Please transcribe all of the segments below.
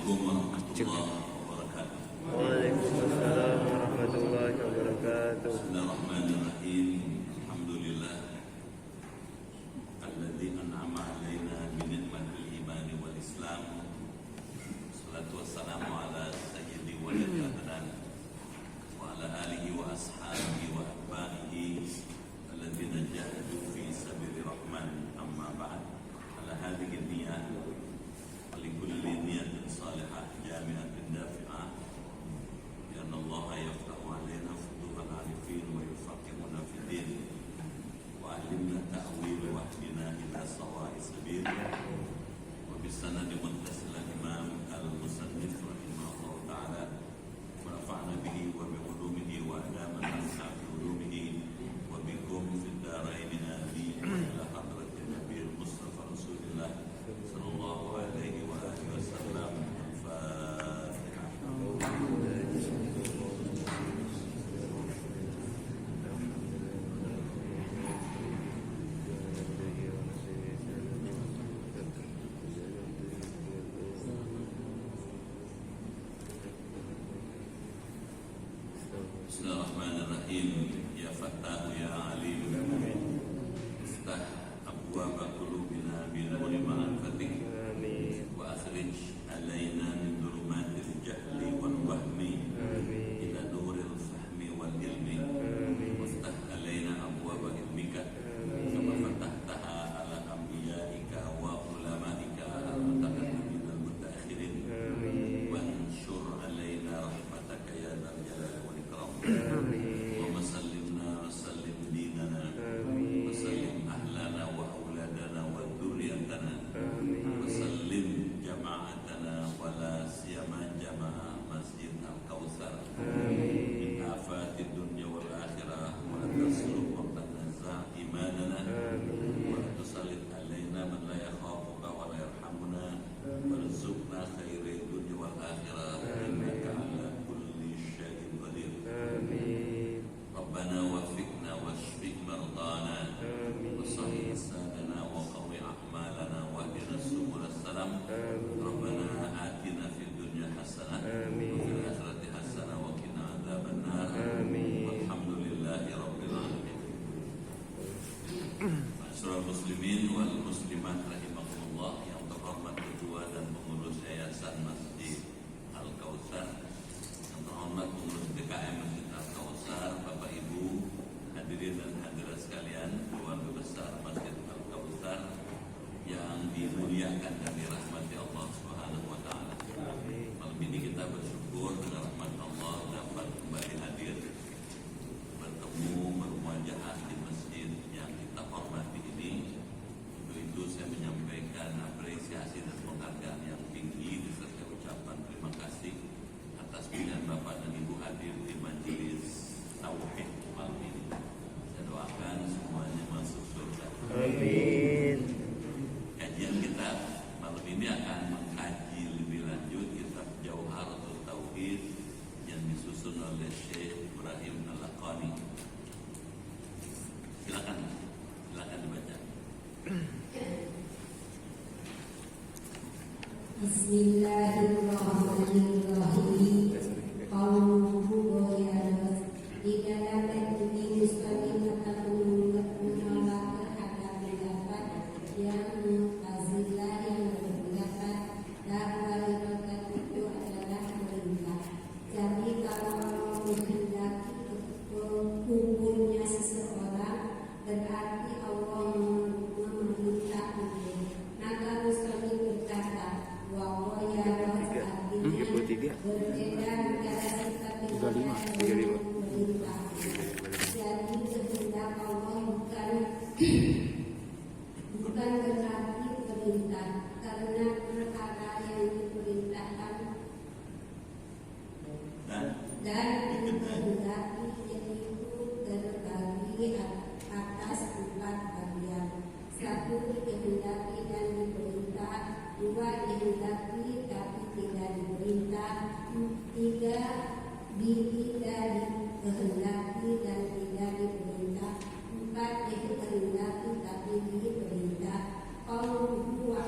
Assalamualaikum warahmatullahi wabarakatuh. Waalaikumsalam warahmatullahi wabarakatuh. Bismillahirrahmanirrahim. Alhamdulillah alladzi an'ama 'alaina bi ni'matil iman wal Islam. Salatu wassalamu ala sayyidi waladil adnan wa ala alihi wa ashabihi wa atba'ihi alladzina jahadu fi sabili rahman. Amma ba'd. Ala hadhihi niyyah لكل نية صالحة جامعة نافعة لأن الله يفتح علينا فتوح العارفين ويفقهنا في الدين وعلمنا تأويل واهدنا إلى سواء السبيل وبالسند متصل الإمام المصنف رحمه الله تعالى ونفعنا به وبعلومه وأدامنا نفع بعلومه وبكم في الدارين آمين. إلى حضرة النبي المصطفى رسول الله صلى الله عليه وآله وسلم. الفاتحة. Bismillahirrahmanirrahim. Ya Fattah ya Alim, iftah abwaaba qulubina bi nuri ma'rifatik wa akhrij alaina min dhulumatil jahli wal wahmi ila nuril fahmi wal ilmi waftah alaina abwaaba ilmika kama fatahtaha ala anbiya'ika wa ulamaika al-mutaqaddimin al-mutaakhirin wa anshur alaina rahmataka ya dzal jalali wal ikram. Allahumma sallimna wa sallim dinana wa sallim ahlana wa auladana wa dhurriyyatana wa sallim jama'atana wa la siyama jama'a Masjid Al-Kautsar min afatid dunya wal akhirah wa tasluh wa tanazza imanana wa tusallit alaina man la yakhafuka wa la yarhamuna warzuqna khairid dunya wal akhirah innaka ala kulli syai'in qadir. Rabbana wafiqna washfi mardana wa sahih sadana wa qawi a'malana wa hdina subul salam. Rabbana atina fid dunya hasanah wa fil akhirati hasanah wa qina adzabannar. Walhamdulillahi rabbil alamin. Ma'asyiral muslimin wal muslimat rahimakumullah, yang terhormat ketua dan pengurus Yayasan Masjid Al-Kautsar, yang terhormat pengurus DKM Masjid Al-Kautsar, Bapak Ibu, hadirin dan hadirat sekalian, keluarga besar Masjid Al-Kautsar yang dimuliakan dan dirahmati Allah Subhanahu wa taala. Malam ini kita bersyukur dengan rahmat Allah dapat kembali hadir bertemu bermuajahah di masjid yang kita hormati ini. Untuk itu saya menyampaikan apresiasi dan penghargaan yang tinggi beserta ucapan terima kasih atas pilihan Bapak dan Ibu hadir di majelis tauhid malam ini. Saya doakan semuanya masuk surga. Amin. Kajian kita malam ini akan mengkaji lebih lanjut kitab Jauharatul Tauhid yang disusun oleh Syekh Ibrahim Al-Laqani. Silakan dibaca. Bismillahirrahmanirrahim. Qauluhu wa ya'lam di dalam ini mustaqimatan menolak terhadap pendapat yang mu'tazilah yang berpendapat bahwa ibadat itu adalah perintah. Jadi kalau menghendaki hukumnya seseorang berarti Allah memerintah itu. Maka Mustaqim berkata bahwa ya artinya berbeda antara sifat perintah dan perintah. Jadi kehendak Allah bukan berarti perintah, karena perkara yang diperintahkan dan dikehendaki yaitu terbagi atas 4 bagian. 1 dikehendaki dan diperintah, 2 dikehendaki tapi tidak diperintah, 3 tidak dikehendaki dan tidak diperintah, 4 dikehendaki tapi diperintah. Qauluhu wa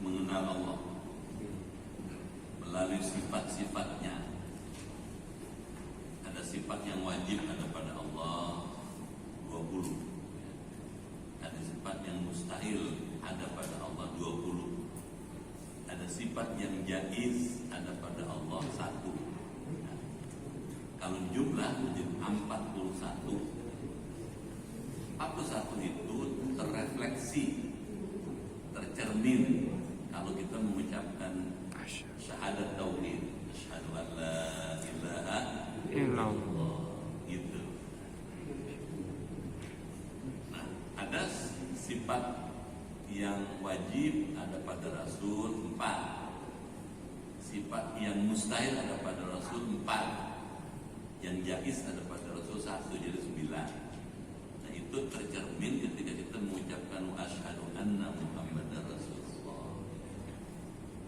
mengenal Allah melalui sifat-sifatnya. Ada sifat yang wajib ada pada Allah 20. Ada sifat yang mustahil ada pada Allah 20. Ada sifat yang jaiz ada pada Allah 1. Nah, kalau jumlah menjadi 41. 41 itu terrefleksi, tercermin kalau kita mengucapkan syahadat tauhid, asyhadu an la ilaha illallah itu. Nah, ada sifat yang wajib ada pada Rasul 4. Sifat yang mustahil ada pada Rasul 4. Yang jaiz ada pada Rasul 1, jadi 9. Itu tercermin ketika kita mengucapkan asyhadu anna Muhammadar Rasulullah.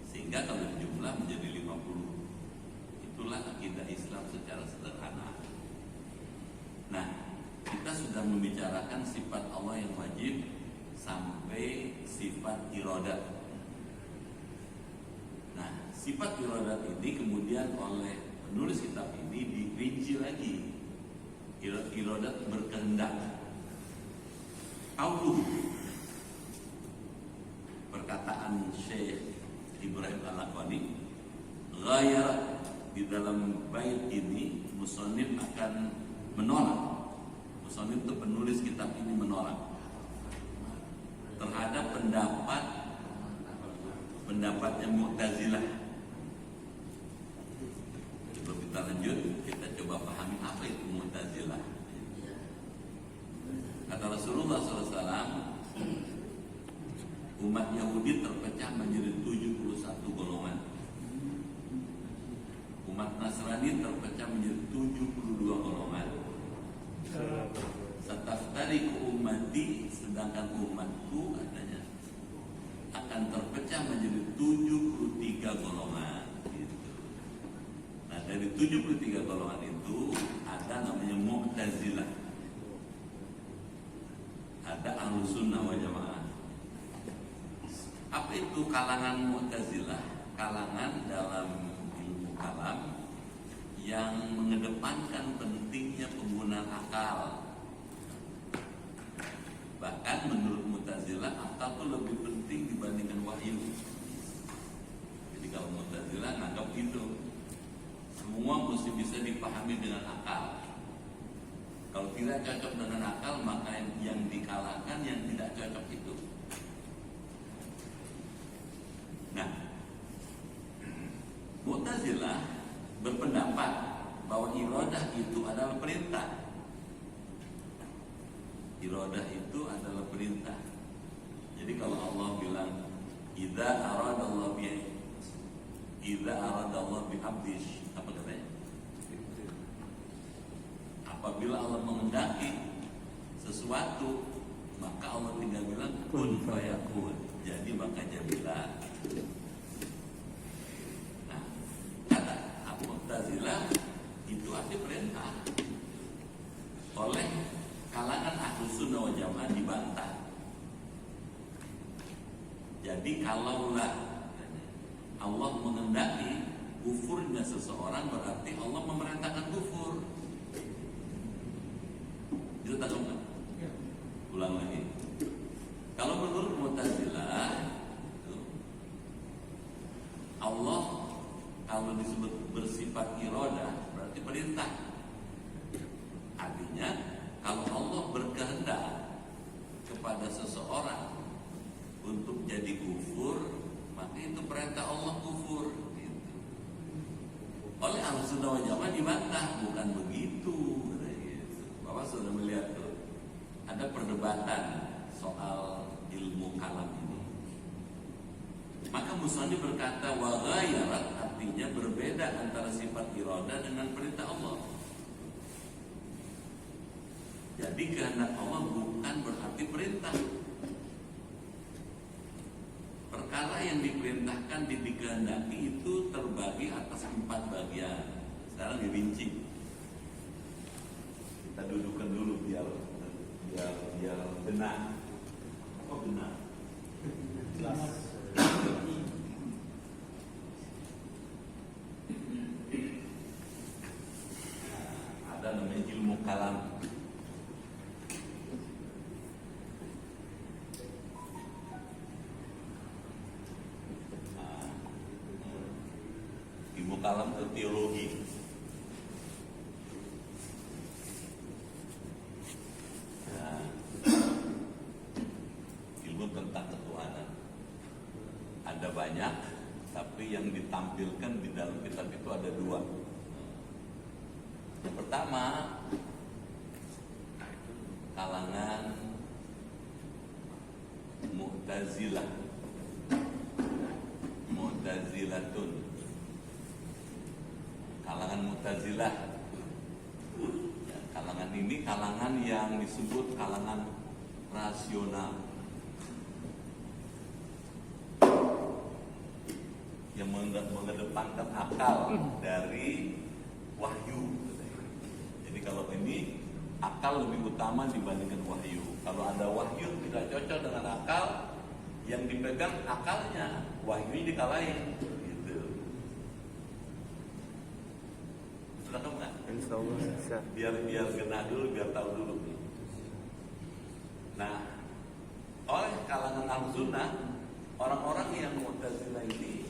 Sehingga kalau jumlah menjadi 50. Itulah akidah Islam secara sederhana. Nah, kita sudah membicarakan sifat Allah yang wajib sampai sifat iradat. Nah, sifat iradat ini kemudian oleh penulis kitab ini dirinci lagi. Iradat berkehendak. Qauluh, perkataan Syekh Ibrahim Al-Laqani, ghayar, di dalam bait ini musannif akan menolak. Musannif itu penulis kitab ini menolak terhadap pendapatnya Mu'tazilah. Sebelum kita lanjut, kita coba pahami apa itu Mu'tazilah. Kata Rasulullah SAW, umat Yahudi terpecah menjadi 71 golongan. Umat Nasrani terpecah menjadi 72 golongan. Sataftariqu ummati, sedangkan umatku katanya akan terpecah menjadi 73 golongan. Gitu. Nah, dari 73 golongan itu ada namanya Mu'tazilah. Ada Ahlus Sunnah wal Jamaah. Apa itu kalangan Mu'tazilah? Kalangan dalam ilmu kalam yang mengedepankan pentingnya penggunaan akal. Bahkan menurut Mu'tazilah akal itu lebih penting dibandingkan wahyu. Jadi kalau Mu'tazilah nganggap itu semua mesti bisa dipahami dengan akal. Kalau tidak cocok dengan akal, maka yang dikalahkan yang tidak cocok itu. Nah, Mu'tazilah berpendapat bahwa iradah itu adalah perintah. Iradah itu adalah perintah. Jadi kalau Allah bilang, idza aradallahu bi 'abdihi, apa katanya? Apabila Allah menghendaki sesuatu, maka Allah tinggal bilang kun fayakun. Jadi maka jadilah. Nah, kata Mu'tazilah itu arti perintah. Oleh kalangan Ahlus Sunnah wal Jamaah dibantah. Jadi kalaulah Allah menghendaki kufurnya seseorang, berarti Allah memerintahkan kufur. Itu tak lupa. Ulang lagi. Kalau menurut Mu'tazilah, Allah kalau disebut bersifat iradah berarti perintah. Artinya kalau Allah berkehendak kepada seseorang untuk jadi kufur, maka itu perintah Allah kufur. Gitu. Oleh Ahlus Sunnah wal Jamaah dibantah, bukan begitu. Bapak sudah melihat tuh, ada perdebatan soal ilmu kalam ini. Maka musannif berkata wa ghayarat, artinya berbeda antara sifat iradah dengan perintah Allah. Jadi kehendak Allah bukan berarti perintah. Perkara yang diperintahkan dikehendaki itu terbagi atas 4 bagian. Sekarang dirinci. Kita dudukkan dulu biar benar. Oh benar. Jelas. kalam ke teologi. Nah, ilmu tentang ketuhanan ada banyak, tapi yang ditampilkan di dalam kitab itu ada dua. Yang pertama, kalangan Mu'tazilatun, kalangan Mu'tazilah. Ya, kalangan ini kalangan yang disebut kalangan rasional, yang mengedepankan akal dari wahyu. Jadi kalau ini akal lebih utama dibandingkan wahyu. Kalau ada wahyu tidak cocok dengan akal, yang dipegang akalnya, wahyu dikalahin. Gitu. Sudah tahu nggak? Insya Allah bisa. Biar genah dulu, biar tahu dulu. Nah, oleh kalangan Ahlussunnah, orang-orang yang Mu'tazilah ini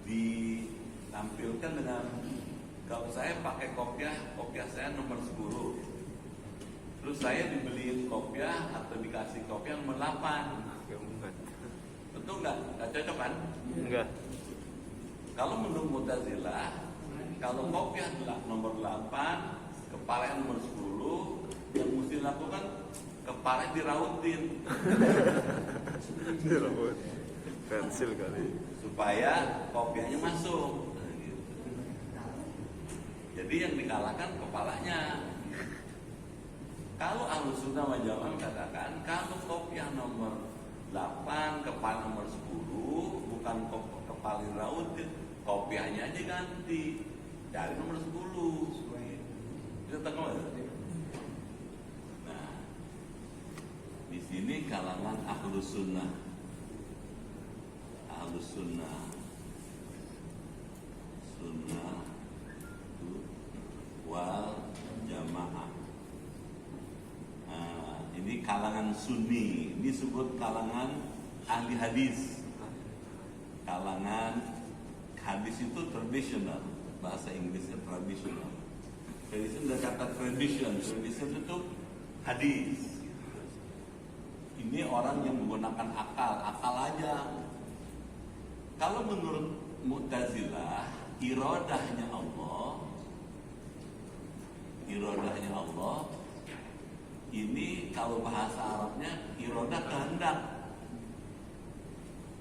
ditampilkan dengan, kalau saya pakai kopiah saya nomor 10. Terus saya dibeliin kopiah atau dikasih kopiah nomor 8. Betul nggak? Nggak cocok kan? Enggak. Kalau menurut Mu'tazilah, kalau kopiah nomor 8, kepala nomor 10, yang mesti dilakukan kepala dirautin. Dirautin. Pensil kali. Supaya kopiahnya masuk. Nah, gitu. Jadi yang dikalahkan kepalanya. Kalau Ahlussunnah wal Jamaah katakan, kalau kopiah nomor 8, kepala nomor 10, bukan kepala dirautin, kopiahnya aja ganti. Dari nomor 10. Kita tahu. Nah, di sini kalangan Ahlussunnah wal Jamaah. Nah, ini kalangan Sunni, ini disebut kalangan ahli hadis. Kalangan hadis itu tradisional, bahasa Inggrisnya tradisional. Tradition dari kata tradition itu hadis. Ini orang yang menggunakan akal aja. Kalau menurut Mu'tazilah, iradahnya Allah, ini kalau bahasa Arabnya iradah kehendak,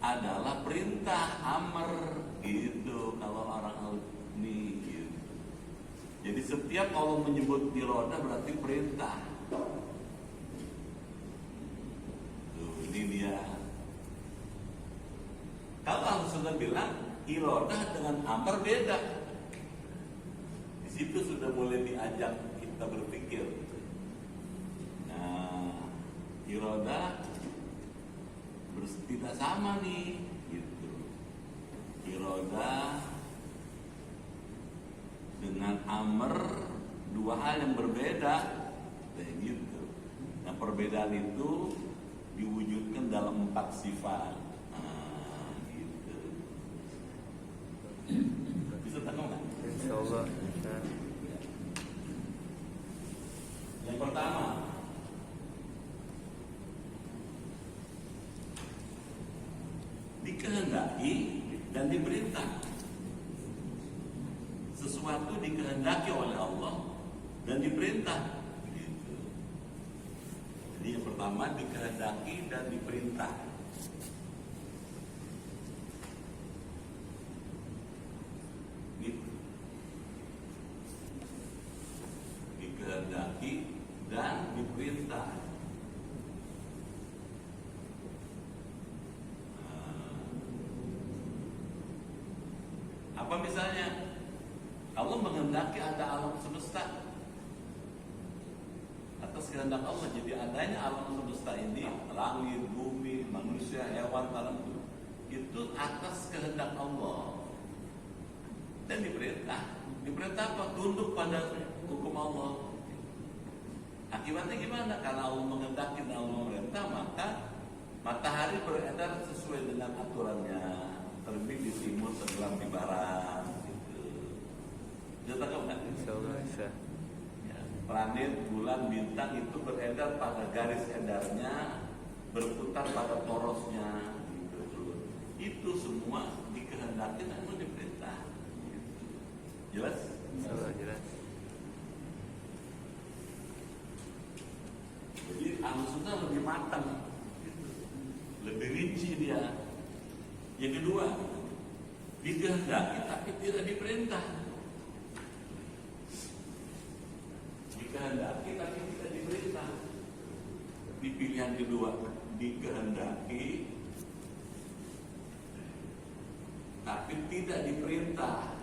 adalah perintah, amr gitu. Kalau orang ini gitu. Jadi setiap kalau menyebut iradah berarti perintah. Tuh, ini dia. Kalau Ahlussunnah bilang iradah dengan amr beda. Di situ sudah mulai diajak kita berpikir. Nah, iradah tidak sama nih, gitu. Iradah dengan amr dua hal yang berbeda, kayak gitu. Nah, perbedaan itu diwujudkan dalam 4 sifat. Bisa tahu nggak? Insya Allah. Nah. Yang pertama, dikehendaki dan diperintah. Sesuatu dikehendaki oleh Allah dan diperintah. Gitu. Jadi yang pertama dikehendaki dan diperintah. Dikehendaki dan diperintah. Apa misalnya? Allah menghendaki ada alam semesta. Atas kehendak Allah jadi adanya alam semesta ini, langit, bumi, manusia, hewan, tanah, itu atas kehendak Allah. Dan diperintah apa? Tunduk pada hukum Allah. Akibatnya gimana? Karena Allah menghendaki dan Allah memerintah, maka matahari beredar sesuai dengan aturannya. Terbit di timur, tenggelam di barat. Bisa tangkap nggak? Insya Allah bisa. Ya, planet, bulan, bintang itu beredar pada garis edarnya, berputar pada porosnya, gitu. Itu semua dikehendaki namun diperintah. Gitu. Jelas? Insya Allah jelas. Jadi Ahlussunnah lebih matang, gitu. Lebih rinci dia. Yang kedua, dikehendaki tapi tidak diperintah. Dikehendaki tapi tidak diperintah. Di pilihan kedua, dikehendaki tapi tidak diperintah.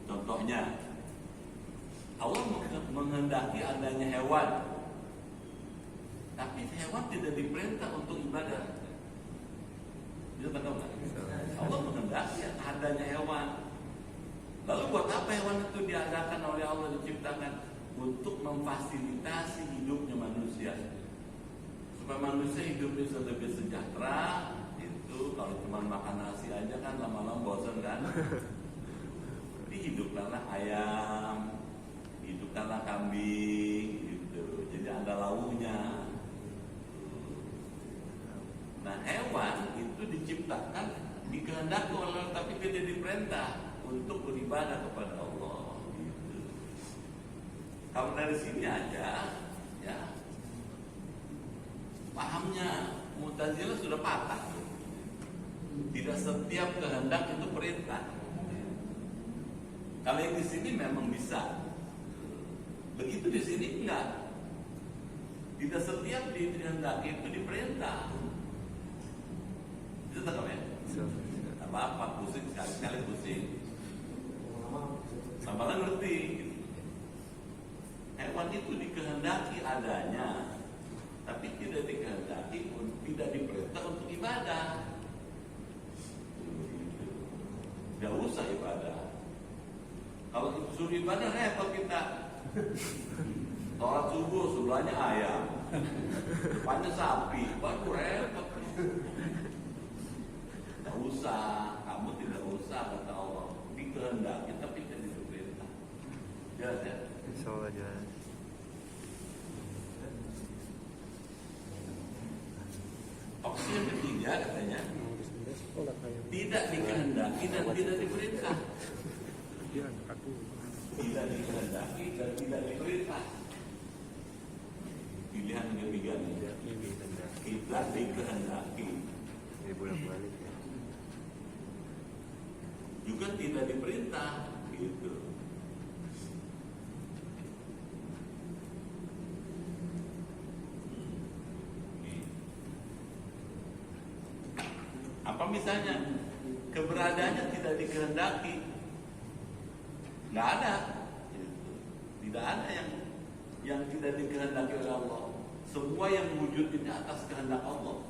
Contohnya, Allah menghendaki adanya hewan, tapi hewan tidak diperintah untuk ibadah. Bisa tahu nggak? Allah menghendaki adanya hewan. Lalu buat apa hewan itu diadakan oleh Allah, diciptakan? Untuk memfasilitasi hidupnya manusia, supaya manusia hidup bisa lebih sejahtera. Itu kalau cuma makan nasi aja kan lama-lama bosan kan? Hidupkanlah ayam, hidupkanlah kambing, gitu. Jadi ada launya. Nah, hewan itu diciptakan, dikehendaki oleh Allah tapi tidak diperintah untuk beribadah kepada Allah. Gitu. Kalau dari sini aja, ya pahamnya Mu'tazilah sudah patah. Tidak setiap kehendak itu perintah. Kalau yang di sini memang bisa, begitu di sini enggak. Tidak setiap dikehendaki itu diperintah. Itu tak ya? Apa-apa pusing sekali pusing. Sama ngerti. Hewan itu dikehendaki adanya, tapi tidak dikehendaki, tidak diperintah untuk ibadah. Gak usah ibadah. Kalau suruh ibadah repot kita. Sholat subuh sebelahnya ayam, depannya sapi, baru repot. Tidak usah, kamu tidak usah kata Allah. Dikehendaki tapi tidak diperintah. Jelas ya? Insya Allah jelas. Opsi yang ketiga katanya tidak dikehendaki dan tidak diperintah. Tidak dikehendaki dan tidak diperintah. Pilihan ketiga nih. Tidak dikehendaki. Ini bolak-balik ya. Juga tidak diperintah, gitu. Apa misalnya keberadaannya tidak dikehendaki? Nggak ada, tidak ada yang tidak dikehendaki oleh Allah. Semua yang wujud ini atas kehendak Allah.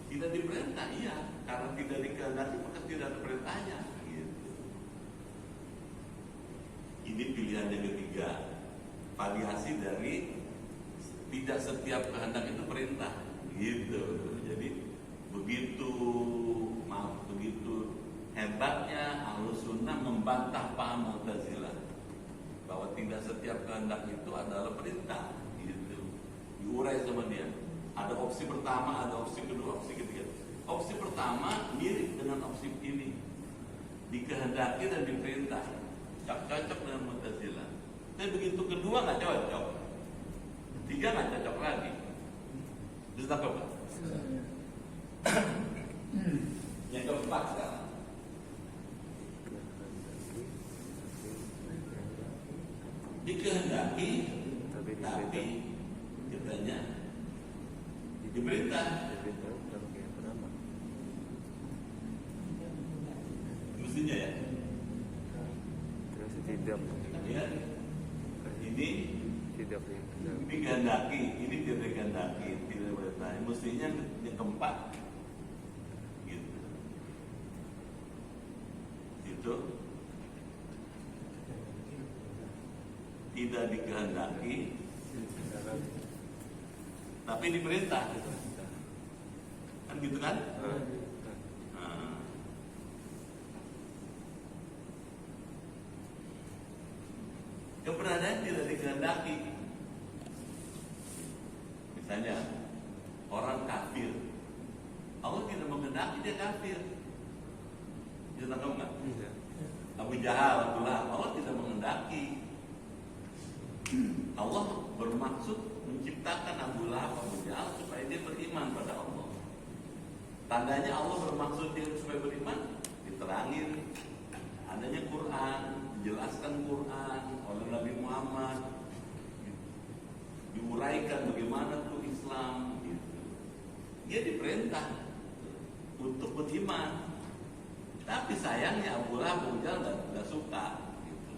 Tidak diperintah, iya, karena tidak dikehendaki maka tidak ada perintahnya. Gitu. Ini pilihan yang ketiga, variasi dari tidak setiap kehendak itu perintah. Gitu. Jadi begitu hebatnya Ahlussunnah membantah paham Mu'tazilah bahwa tidak setiap kehendak itu adalah perintah. Gitu. Diurai sama dia. Ada opsi pertama, ada opsi kedua, opsi ketiga. Opsi pertama mirip dengan opsi ini, dikehendaki dan diperintah, cocok dengan Mu'tazilah. Tapi begitu kedua nggak cocok, tiga nggak cocok lagi. Bisa tangkap nggak? Yang keempat sekarang, dikehendaki tapi katanya diperintah. Mestinya ya. Terus tidak. Ya. Ini Tidak dikehendaki, ini tidak dikehendaki, tidak diperintah. Mestinya yang keempat. Gitu. Itu tidak dikehendaki tapi diperintah. Kan Kan gitu kan? Ah. Nah. Keberadaan tidak dikehendaki. Misalnya orang kafir, Allah tidak menghendaki dia kafir. Bisa tahu nggak? Iya. Abu Jahal, Abdullah, Allah tidak menghendaki. Allah bermaksud menciptakan Abu Lahab, Abu Jahal supaya dia beriman pada Allah. Tandanya Allah bermaksud dia supaya beriman, diterangin adanya Quran, dijelaskan Quran oleh Nabi Muhammad, diuraikan bagaimana tuh Islam gitu. Dia diperintah untuk beriman. Tapi sayangnya Abu Lahab, Abu Jahal tidak suka gitu.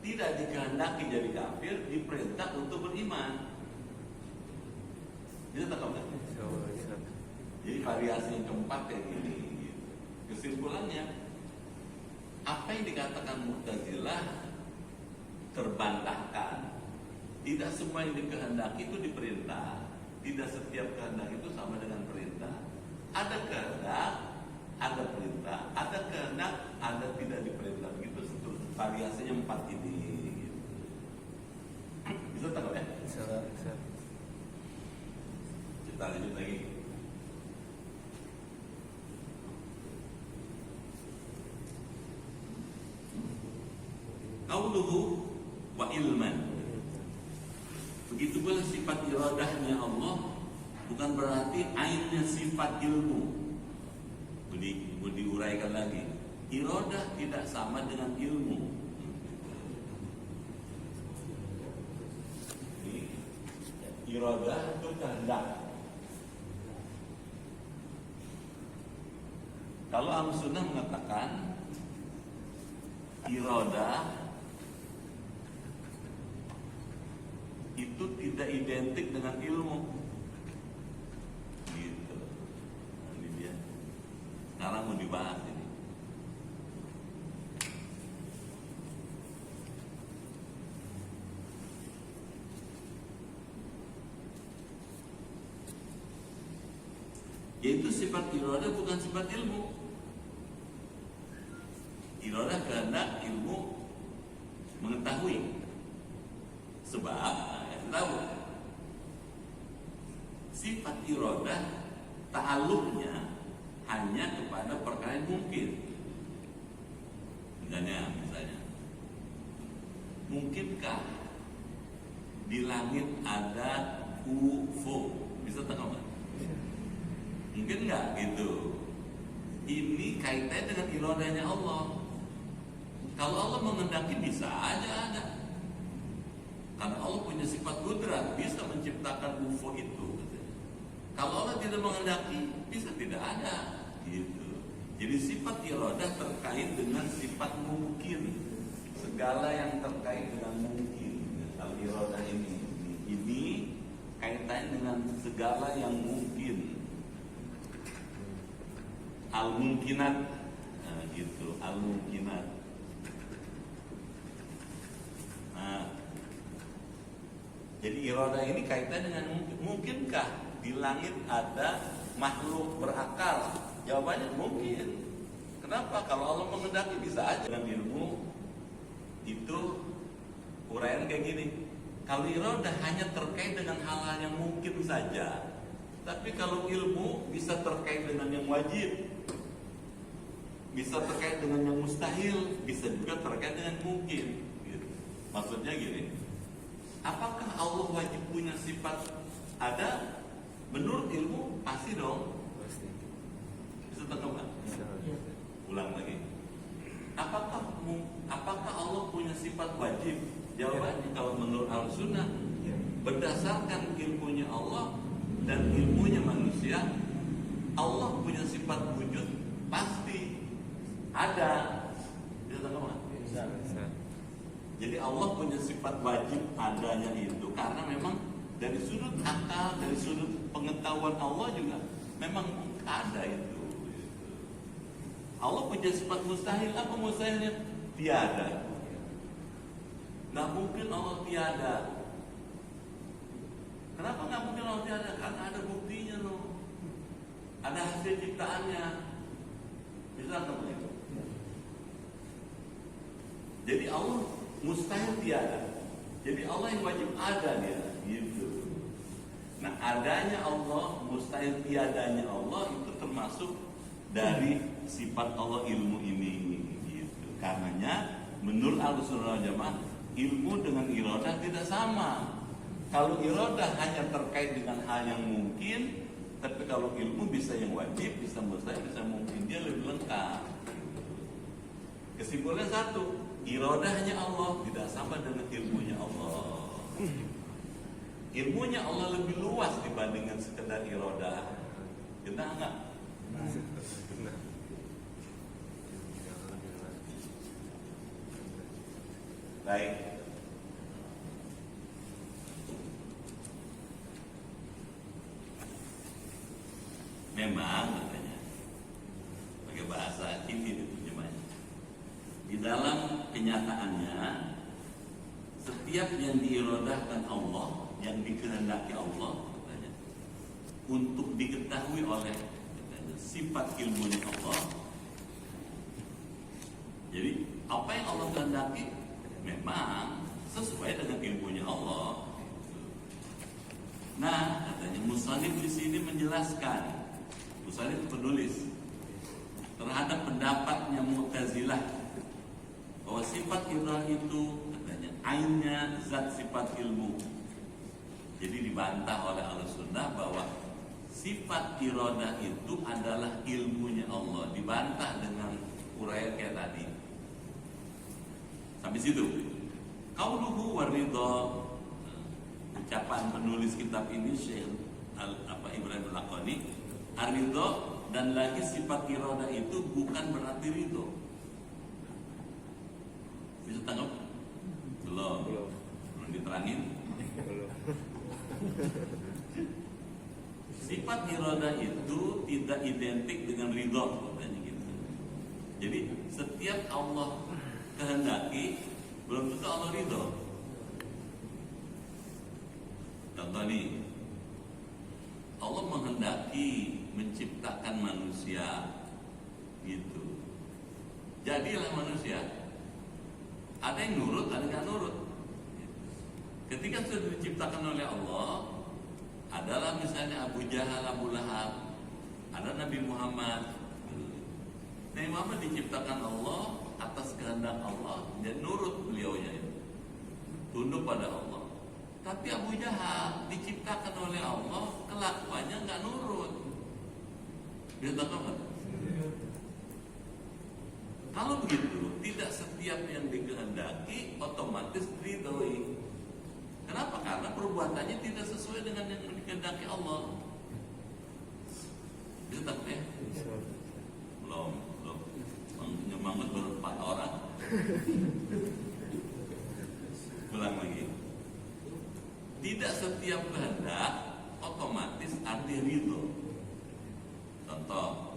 Tidak dikehendaki jadi kafir, diperintah untuk beriman. Bisa tahu nggak? Bisa. Jadi variasi yang keempat kayak gini gitu. Kesimpulannya, apa yang dikatakan Mu'tazilah terbantahkan. Tidak semua yang dikehendaki itu diperintah. Tidak setiap kehendak itu sama dengan perintah. Ada kehendak, ada perintah, ada kehendak, ada tidak diperintah. Begitu seterusnya. Variasinya 4 ini gitu. Bisa tahu ya? Bisa. Kita lanjut lagi. Qauluhu wa ilman. Begitu pula sifat iradahnya Allah bukan berarti ainnya sifat ilmu. Mau diuraikan lagi. Iradah tidak sama dengan ilmu. Iradah itu kehendak. Kalau Ahlussunnah mengatakan iradah itu tidak identik dengan ilmu. Gitu. Ini dia. Sekarang mau dibahas ini. Yaitu sifat iradah bukan sifat ilmu. Iradah kehendak, ilmu mengetahui. Sebab tahu sifat iradah ta'alluqnya hanya kepada perkara yang mungkin. Misalnya mungkinkah di langit ada UFO? Bisa tahu nggak? Mungkin nggak gitu. Ini kaitannya dengan iradahnya Allah. Kalau Allah menghendaki bisa aja ada. Karena Allah punya sifat kudrat, bisa menciptakan UFO itu. Kalau Allah tidak menghendaki, bisa tidak ada. Gitu. Jadi sifat iradah terkait dengan sifat mungkin. Segala yang terkait dengan mungkin. Kalau iradah ini kaitannya dengan segala yang mungkin. Al-mungkinat, nah, gitu. Al-mungkinat. Nah, jadi iradah ini kaitannya dengan mungkinkah di langit ada makhluk berakal? Jawabannya mungkin. Kenapa? Kalau Allah menghendaki bisa aja. Dengan ilmu itu uraian kayak gini. Kalau iradah hanya terkait dengan hal-hal yang mungkin saja. Tapi kalau ilmu bisa terkait dengan yang wajib, bisa terkait dengan yang mustahil, bisa juga terkait dengan mungkin. Gitu. Maksudnya gini. Apakah Allah wajib punya sifat ada? Menurut ilmu pasti dong. Pasti. Bisa tahu nggak? Bisa. Ulang lagi. Apakah Allah punya sifat wajib? Jawabannya kalau menurut Ahlussunnah berdasarkan ilmunya Allah dan ilmunya manusia, Allah punya sifat wujud pasti ada. Bisa tahu nggak? Bisa. Jadi Allah punya sifat wajib adanya itu karena memang dari sudut akal, dari sudut pengetahuan Allah juga memang ada itu. Allah punya sifat mustahil. Apa mustahilnya? Tiada. Nggak mungkin Allah tiada. Kenapa nggak mungkin Allah tiada? Karena ada buktinya loh. ada hasil ciptaannya. Bisa atau begitu? Jadi Allah mustahil tiada. Jadi Allah yang wajib ada dia, gitu. Nah, adanya Allah, mustahil tiadanya Allah itu termasuk dari sifat Allah ilmu ini, gitu. Karenanya menurut Ahlussunnah wal Jamaah, ilmu dengan iradah tidak sama. Kalau iradah hanya terkait dengan hal yang mungkin, tapi kalau ilmu bisa yang wajib, bisa mustahil, bisa mungkin, dia lebih lengkap. Kesimpulannya satu, iradahnya Allah tidak sama dengan ilmunya Allah. Ilmunya Allah lebih luas dibandingkan sekedar iradah. Kena enggak? Kena. Baik. Memang katanya pakai bahasa ini terjemahnya. Di dalam kenyataannya, setiap yang diiradahkan Allah, yang dikehendaki Allah, katanya, untuk diketahui oleh katanya, sifat ilmunya Allah. Jadi apa yang Allah kehendaki memang sesuai dengan ilmunya Allah. Nah, katanya musannif di sini menjelaskan, musannif penulis terhadap pendapatnya Mu'tazilah bahwa sifat iradah itu katanya ainnya zat sifat ilmu. Jadi dibantah oleh Ahlussunnah bahwa sifat iradah itu adalah ilmunya Allah. Dibantah dengan uraian kayak tadi. Sampai situ. Qauluhu waridha, ucapan penulis kitab ini Syekh Ibrahim Al-Laqani, ar-ridha dan lagi sifat iradah itu bukan berarti ridho. Bisa tangkap? Belum diterangin? Belum. Sifat iradah itu tidak identik dengan ridho, katanya gitu. Jadi setiap Allah kehendaki belum tentu Allah ridho. Contoh nih, Allah menghendaki menciptakan manusia, gitu. Jadilah manusia. Ada yang nurut, ada yang nggak nurut. Ketika sudah diciptakan oleh Allah, adalah misalnya Abu Jahal, Abu Lahab, ada Nabi Muhammad. Nabi Muhammad diciptakan Allah atas kehendak Allah, dan nurut beliaunya itu, tunduk pada Allah. Tapi Abu Jahal diciptakan oleh Allah, kelakuannya nggak nurut. Dia tahu apa? Kalau begitu, tidak setiap yang dikehendaki otomatis diridhoi. Kenapa? Karena perbuatannya tidak sesuai dengan yang dikehendaki Allah. Bisa tak ya? Belum. Nyemangat baru 4 orang. Ulang lagi. Tidak setiap kehendak otomatis arti ridho. Contoh,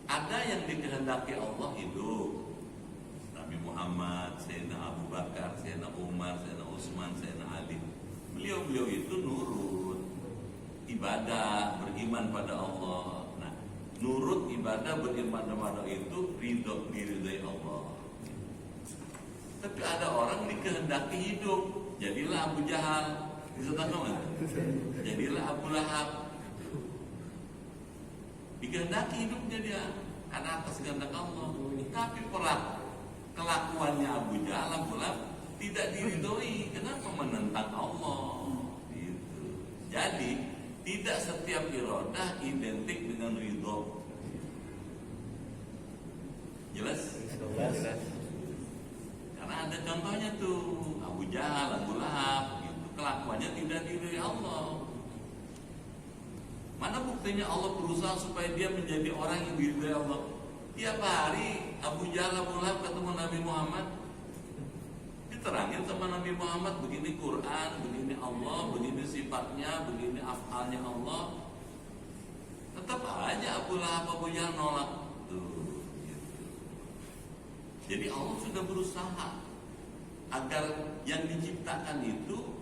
ada yang dikehendaki Allah hidup, Nabi Muhammad, Sayyidina Abu Bakar, Sayyidina Umar, Sayyidina Utsman, Sayyidina Ali. Beliau itu nurut, ibadah, beriman pada Allah. Nah, nurut, ibadah, beriman kepada itu ridho, diridhoi Allah. Tapi ada orang dikehendaki hidup, jadilah Abu Jahal, bisa tahu nggak? Jadilah Abu Lahab. Dikehendaki hidupnya dia karena atas kehendak Allah. Tapi kelakuannya Abu Jahal, Abu Lahab tidak diridhoi. Kenapa? Menentang Allah. Gitu. Jadi tidak setiap iradah identik dengan ridho. Jelas? Jelas. Karena ada contohnya tuh Abu Jahal, Abu Lahab, gitu. Kelakuannya tidak diridhoi Allah. Mana buktinya Allah berusaha supaya dia menjadi orang yang diridhoi Allah? Tiap hari Abu Jahal, Abu Lahab ketemu Nabi Muhammad, diterangin sama Nabi Muhammad, begini Quran, begini Allah, begini sifatnya, begini afalnya Allah. Tetap aja Abu Lahab, Abu Jahal nolak. Tuh, gitu. Jadi Allah sudah berusaha agar yang diciptakan itu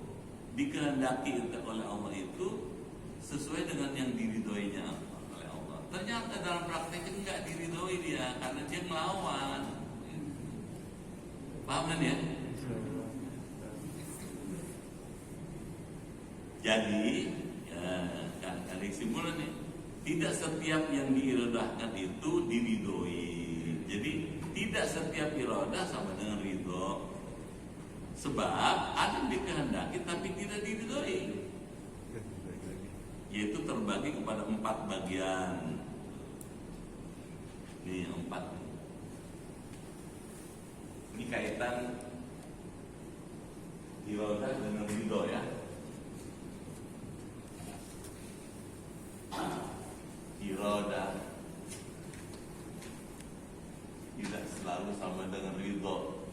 dikehendaki oleh Allah itu sesuai dengan yang diridhoinya oleh ternyata dalam prakteknya nggak diridhoi dia karena dia melawan. Paham kan ya? Jadi kan kesimpulan nih, tidak setiap yang diirodahkan itu diridhoi. Jadi tidak setiap irodah sama dengan ridho. Sebab ada yang dikehendaki tapi tidak diridhoi, yaitu terbagi kepada 4 bagian. Ini 4. Ini kaitan irodah dengan ridho ya. Irodah tidak selalu sama dengan ridho,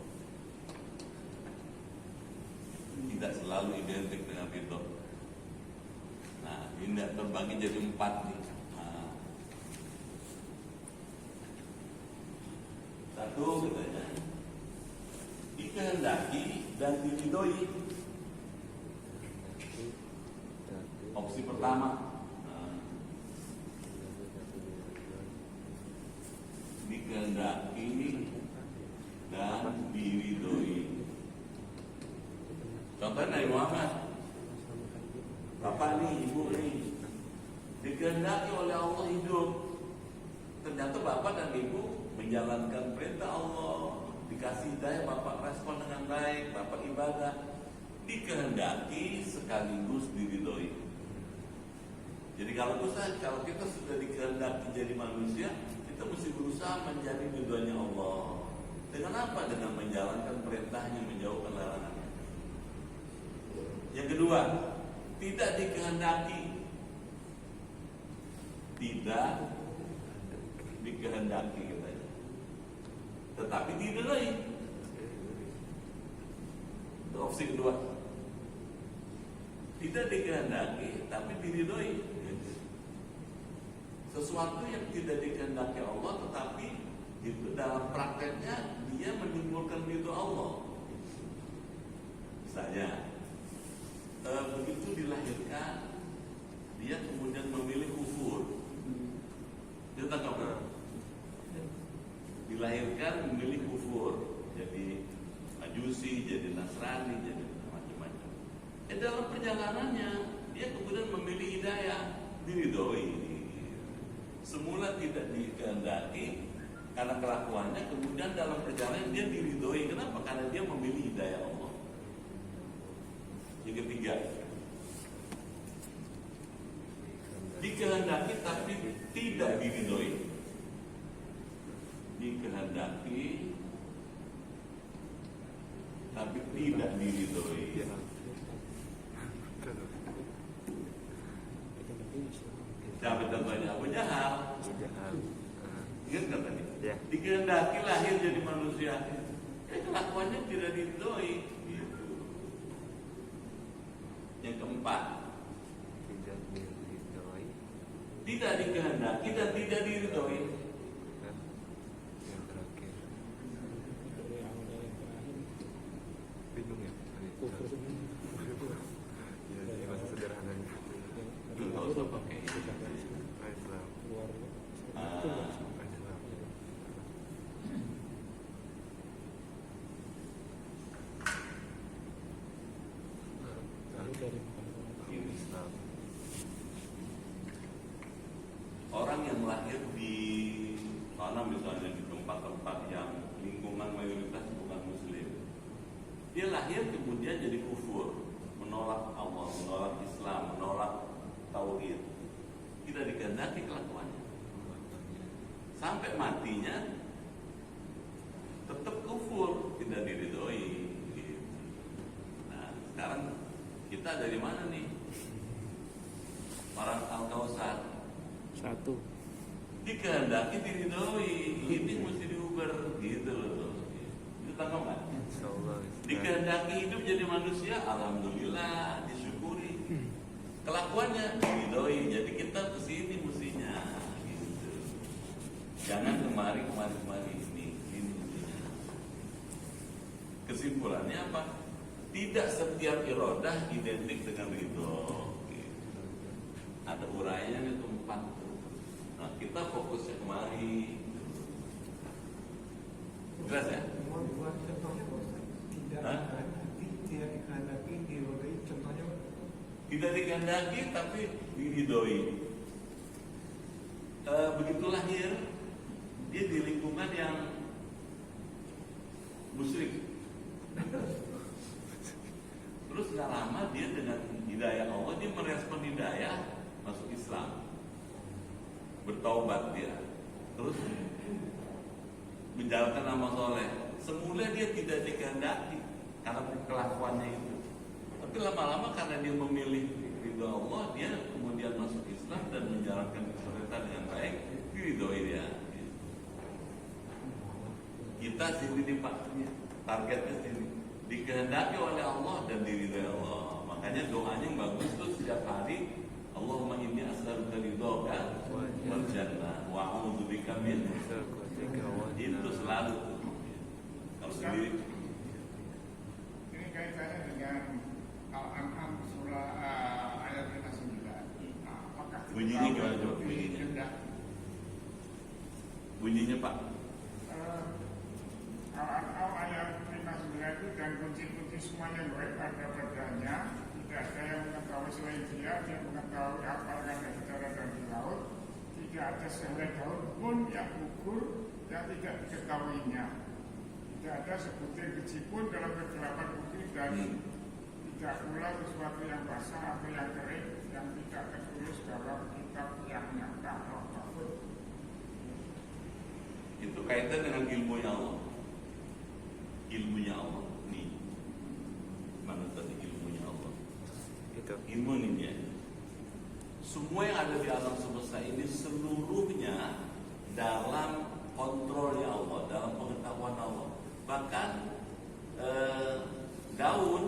tidak selalu identik dengan ridho. Nah, ini terbagi jadi 4 nih. Nah, 1 katanya dikehendaki dan diridhoi. Opsi pertama, dikehendaki dan diridhoi. Contohnya Nabi Muhammad, bapak nih, ibu nih, dikehendaki oleh Allah hidup. Ternyata bapak dan ibu menjalankan perintah Allah, dikasih hidayah, bapak respon dengan baik, bapak ibadah, dikehendaki sekaligus diridhoi. Jadi kalau kita sudah dikehendaki jadi manusia, kita mesti berusaha menjadi ridhonya Allah. Dengan apa? Dengan menjalankan perintahnya, menjauhkan larangannya. Yang kedua, tidak dikehendaki. Tidak dikehendaki katanya, tetapi diridhoi. Itu opsi kedua. Tidak dikehendaki tapi diridhoi. Sesuatu yang tidak dikehendaki Allah tetapi itu dalam prakteknya dia menimbulkan ridho Allah. Misalnya begitu dilahirkan dia kemudian memilih kufur. Dia tak kabar. Dilahirkan memilih kufur, jadi Majusi, jadi Nasrani, jadi macam-macam. Dalam perjalanannya dia kemudian memilih hidayah, diridhoi. Semula tidak dikehendaki karena kelakuannya, kemudian dalam perjalanan dia diridhoi. Kenapa? Karena dia memilih hidayah Allah. Yang ketiga, dikehendaki tapi tidak diridhoi. Dikehendaki tapi tidak diridhoi. Siapa contohnya? Abu Jahal. Ingat kan tadi? Ya. Dikehendaki lahir jadi manusia, kelakuannya tidak diridhoi. Gitu. Yang keempat, Tidak diridhoi. tidak dikehendaki dan tidak diridhoi. Dan yang terakhir, bingung ya? Ya, ini bahasa sederhananya. Belum tahu usah pakai itu. Islam. Ah, Islam. Islam. orang yang lahir di misalnya di tempat-tempat yang lingkungan mayoritas bukan muslim, dia lahir kemudian jadi kufur, menolak Allah, menolak Islam, menolak tauhid, tidak dikehendaki kelakuannya sampai matinya tetap kufur, tidak diridhoi. Nah, sekarang kita dari mana nih? Orang Al-Kausar Satu. dikehendaki diridhoi, ini mesti diuber gitu loh. Itu tangkap nggak? Insyaallah. Dikehendaki hidup jadi manusia, alhamdulillah, disyukuri. Kelakuannya diridhoi, jadi kita kesini mestinya. Gitu. Jangan kemari ini mestinya. Kesimpulannya apa? Tidak setiap irodah identik dengan ridho. Gitu. Ada uraiannya itu 4. Nah, kita fokusnya kemari. Jelas ya? Buat contohnya Pak Ustaz, tidak Hah? dikehendaki, tidak dikehendaki, dirodai, contohnya Pak. Tidak dikehendaki tapi diridhoi. Begitu lahir dia di lingkungan yang musyrik. Terus nggak lama dia dengan hidayah Allah dia merespon hidayah masuk Islam, bertaubat dia, terus menjalankan amal soleh. Semula dia tidak dikehendaki karena kelakuannya itu, tapi lama-lama karena dia memilih ridho Allah, dia kemudian masuk Islam dan menjalankan kesyariatan dengan baik, diridhoi dia. Kita sini nih Pak, targetnya sini dikehendaki oleh Allah dan diridhoi Allah. Makanya doanya yang bagus tuh setiap hari, Allahumma inni as'aluka ridhoka wal jannah wa a'udzubika min itu selalu tuh. Kalau sendiri Ini kaitannya dengan Al-An'am surah ayat 59. Apakah kita Bunyinya tahu gimana, coba lebih bunyinya? rendah? bunyinya Pak. Al-An'am ayat 59 itu dan kunci-kunci semuanya baik ada padanya. Tidak ada yang mengetahui selain dia mengetahui apa yang ada di darat dan di laut. Tidak ada sehelai daun pun yang gugur yang tidak diketahuinya. Tidak ada sebutir biji pun dalam kegelapan bumi dan tidak pula sesuatu yang basah atau yang kering yang tidak tertulis dalam kitab yang nyata atau apapun. Itu kaitan dengan ilmunya Allah. Ilmunya Allah nih. Mana tadi ilmunya Allah? Itu. Ilmu ini dia. Semua yang ada di alam semesta ini seluruhnya dalam kontrolnya Allah, dalam pengetahuan Allah. Bahkan daun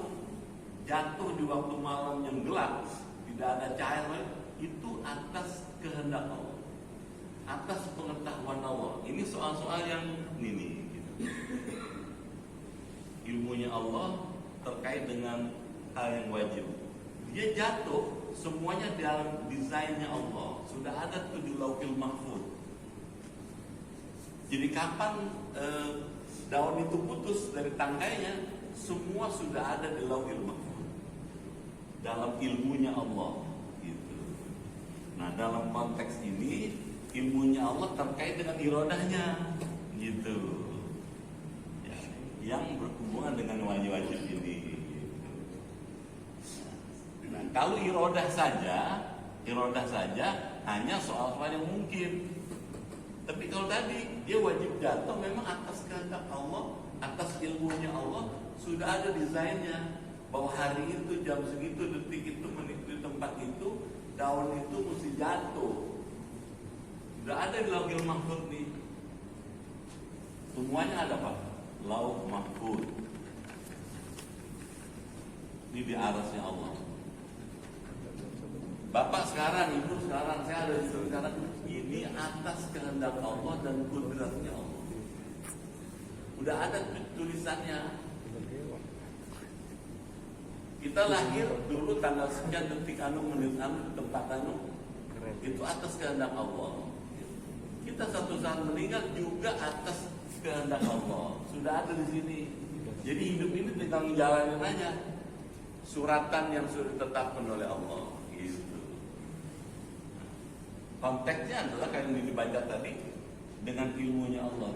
jatuh di waktu malam yang gelap, tidak ada cahaya, itu atas kehendak Allah, atas pengetahuan Allah. Ini soal-soal yang ini gitu. Ilmunya Allah terkait dengan hal yang wajib. Dia jatuh, semuanya dalam desainnya Allah. Sudah ada tuh di Lauhil Mahfuz. Jadi kapan daun itu putus dari tangkainya, semua sudah ada di Lauhil Mahfuz. Dalam ilmunya Allah gitu. Nah, dalam konteks ini ilmunya Allah terkait dengan irodahnya gitu. Ya, yang berhubungan dengan wajib-wajib ini. Nah, kalau irodah saja hanya soal-soal yang mungkin. Tapi kalau tadi dia wajib jatuh memang atas kehendak Allah, atas ilmunya Allah sudah ada desainnya bahwa hari itu jam segitu, detik itu, menit itu, tempat itu, daun itu mesti jatuh. Sudah ada di Lauhil Mahfuz nih. Semuanya ada Pak. Lauh Mahfuz. Ini di arasnya Allah. Bapak sekarang, ibu sekarang, saya ada di sini sekarang. Ini atas kehendak Allah dan kudratnya Allah. Udah ada tulisannya. Kita lahir dulu tanggal sekian, detik anu, menit anu, tempat anu. Itu atas kehendak Allah. Kita satu saat meninggal juga atas kehendak Allah. Sudah ada di sini. Jadi hidup ini tinggal menjalani aja suratan yang sudah ditetapkan oleh Allah. Gitu. Konteksnya adalah kayak yang dibaca tadi dengan ilmunya Allah.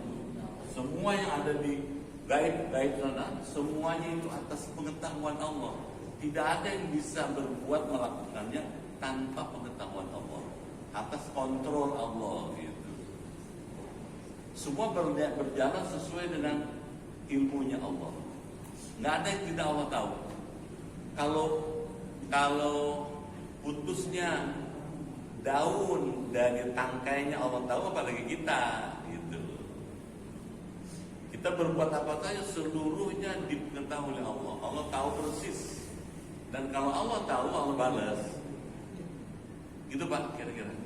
Semua yang ada di gaib sana, semuanya itu atas pengetahuan Allah. Tidak ada yang bisa berbuat melakukannya tanpa pengetahuan Allah, atas kontrol Allah gitu. Semua berjalan sesuai dengan ilmunya Allah. Nggak ada yang tidak Allah tahu. Kalau putusnya daun dari tangkainya Allah tahu, apalagi kita gitu. Kita berbuat apa saja seluruhnya diketahui oleh Allah. Allah tahu persis. Dan kalau Allah tahu, Allah balas. Gitu Pak, kira-kira.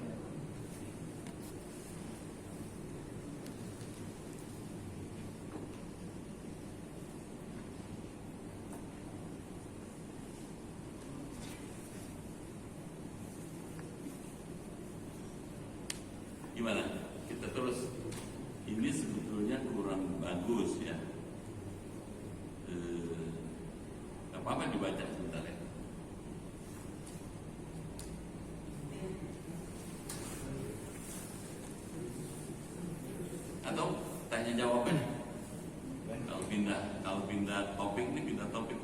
Gimana? Kita terus. Ini sebetulnya kurang bagus ya. Apa-apa dibaca sebentar ya. Atau tanya jawab aja. Kalau pindah topik nih, pindah topik.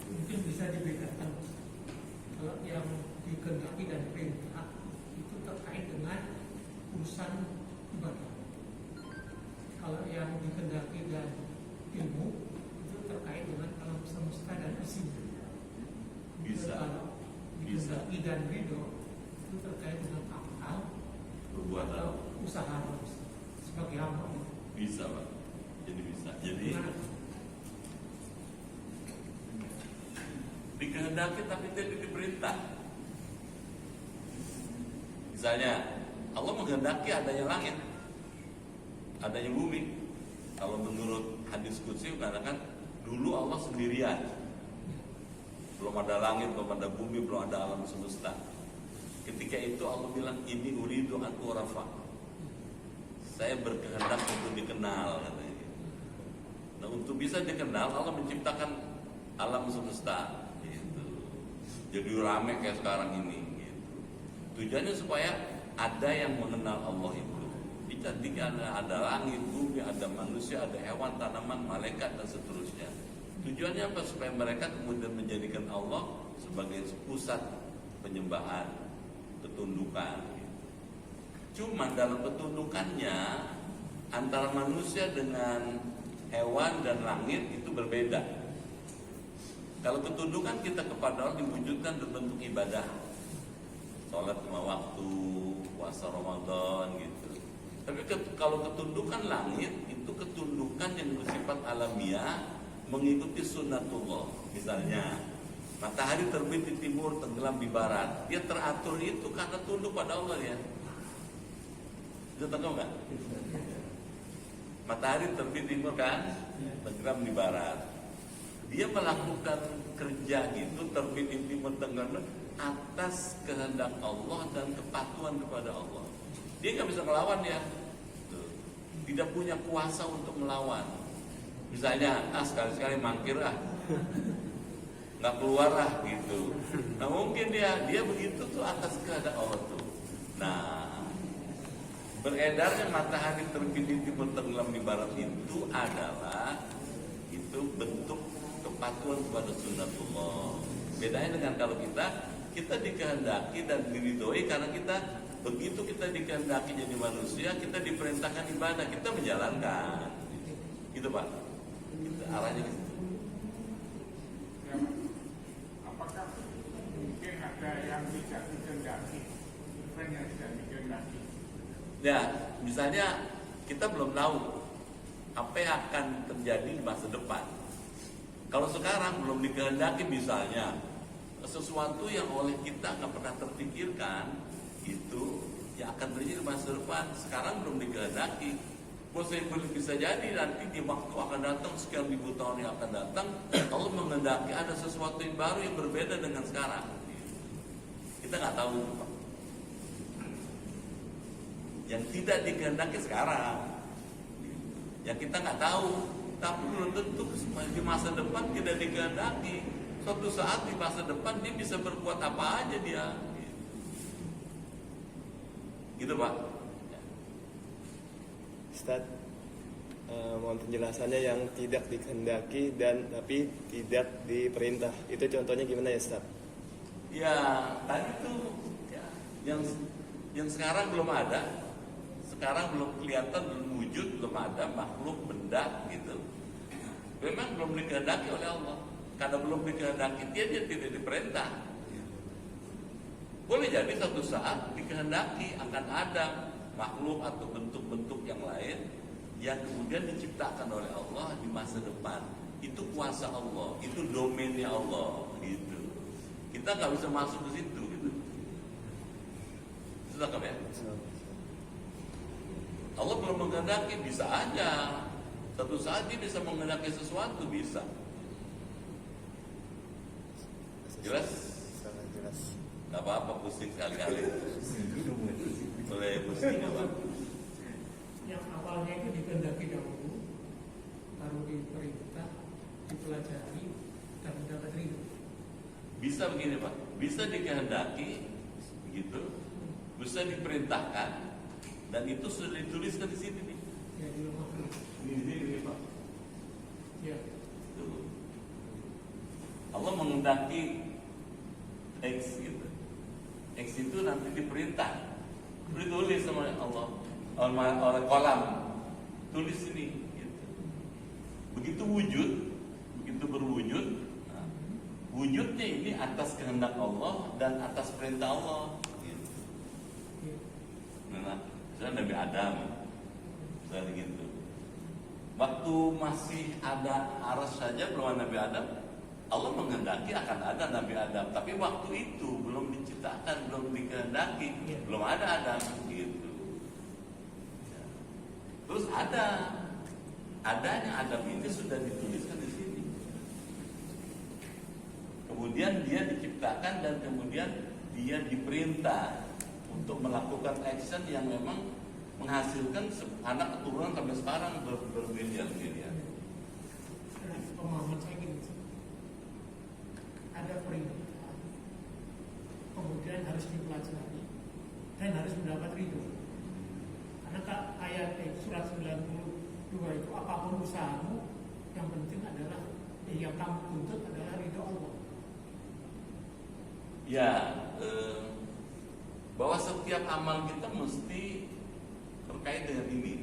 Mungkin bisa dibedakan kalau yang dikehendaki dan perintah itu terkait dengan urusan ibadah. Kalau yang dikehendaki dan ilmu itu terkait dengan alam semesta dan isinya. Bisa. Kalau dikehendaki dan ridho itu terkait dengan akal Perbuatan. atau usaha sebagai hamba. Bisa Pak. Jadi bisa. Jadi Gimana? dikehendaki tapi tidak diperintah. Misalnya Allah menghendaki adanya langit, adanya bumi. Kalau menurut hadis qudsi mengatakan dulu Allah sendirian, belum ada langit, belum ada bumi, belum ada alam semesta. Ketika itu Allah bilang ini uridu an urafa, saya berkehendak untuk dikenal katanya. Nah untuk bisa dikenal Allah menciptakan alam semesta. Jadi rame kayak sekarang ini gitu. Tujuannya supaya ada yang mengenal Allah itu. Ketika ada langit, bumi, ada manusia, ada hewan, tanaman, malaikat dan seterusnya. Tujuannya apa? Supaya mereka kemudian menjadikan Allah sebagai pusat penyembahan, ketundukan gitu. Cuma dalam ketundukannya antara manusia dengan hewan dan langit itu berbeda. Kalau ketundukan kita kepada Allah diwujudkan berbentuk ibadah, sholat 5 waktu, puasa Ramadan gitu. Tapi kalau ketundukan langit itu ketundukan yang bersifat alamiah, mengikuti sunnatullah. Misalnya matahari terbit di timur, tenggelam di barat, dia teratur itu karena tunduk pada Allah ya. Bisa tahu nggak? Matahari terbit di timur kan, tenggelam di barat. Dia melakukan kerja gitu, terbit di timur tenggelam atas kehendak Allah dan kepatuhan kepada Allah. Dia nggak bisa melawan ya, tidak punya kuasa untuk melawan. Misalnya, sekali-sekali mangkir nggak keluar gitu. Nah mungkin dia begitu tuh atas kehendak Allah tuh. Nah beredarnya matahari terbit di timur tenggelam di barat itu adalah itu bentuk kepatuhan kepada sunnatullah. Bedanya dengan kalau kita dikehendaki dan diridhoi karena kita begitu kita dikehendaki jadi manusia, kita diperintahkan ibadah, kita menjalankan. Gitu Pak. Kita arahnya ke situ. Ya, apakah mungkin ada yang tidak dikehendaki, bukan yang tidak dikehendaki? Ya, misalnya kita belum tahu apa yang akan terjadi di masa depan. Kalau sekarang belum dikehendaki misalnya sesuatu yang oleh kita nggak pernah terpikirkan itu yang akan terjadi di masa depan. Sekarang belum dikehendaki. Bisa jadi nanti di waktu akan datang sekian ribu tahun yang akan datang Allah menghendaki ada sesuatu yang baru yang berbeda dengan sekarang. Kita nggak tahu Pak. Yang tidak dikehendaki sekarang, yang kita nggak tahu. Tapi belum tentu di masa depan tidak dikehendaki. Suatu saat di masa depan dia bisa berbuat apa aja dia. Gitu Pak. Ustaz, mohon penjelasannya yang tidak dikehendaki dan tapi tidak diperintah. Itu contohnya gimana ya Ustaz? Ya tadi tuh ya, yang sekarang belum ada. Sekarang belum kelihatan, belum wujud, belum ada makhluk, benda gitu. Memang belum dikehendaki oleh Allah. Karena belum dikehendaki dia tidak diperintah. Boleh jadi suatu saat dikehendaki akan ada makhluk atau bentuk-bentuk yang lain yang kemudian diciptakan oleh Allah di masa depan. Itu kuasa Allah, itu domainnya Allah gitu. Kita nggak bisa masuk ke situ gitu. Sudah kan ya? Allah belum menghendaki, bisa aja satu saat dia bisa menghendaki sesuatu, bisa. Jelas? Sangat jelas. Gak apa-apa pusing sekali-kali. Boleh pusing apa? Yang awalnya itu dikehendaki dahulu, baru diperintah, dipelajari, dan mendapat ridho. Bisa begini Pak, bisa dikehendaki, gitu, bisa diperintahkan, dan itu sudah dituliskan di sini nih. Ya, di rumah. Ini Pak. Ya, Tuh. Allah mengendaki X gitu. X itu nanti diperintah, ditulis sama Allah oleh kolam, tulis ini. Gitu. Begitu wujud, begitu berwujud, nah, wujudnya ini atas kehendak Allah dan atas perintah Allah. Gitu. Nah, misalnya Nabi Adam, misalnya gitu. Waktu masih ada aras saja belum ada Nabi Adam, Allah menghendaki akan ada Nabi Adam, tapi waktu itu belum diciptakan, belum dikehendaki, belum ada Adam gitu. Terus adanya Adam ini sudah dituliskan di sini. Kemudian dia diciptakan dan kemudian dia diperintah untuk melakukan action yang memang menghasilkan anak keturunan sampai sekarang bermiliar-miliar. pemahaman saya gini, ada perintah, kemudian harus dipelajari dan harus mendapat ridho. Karena ayat surat 92 itu apapun usahamu, yang penting adalah yang kamu tuntut adalah ridho Allah. Ya, bahwa setiap amal kita mesti terkait dengan ini.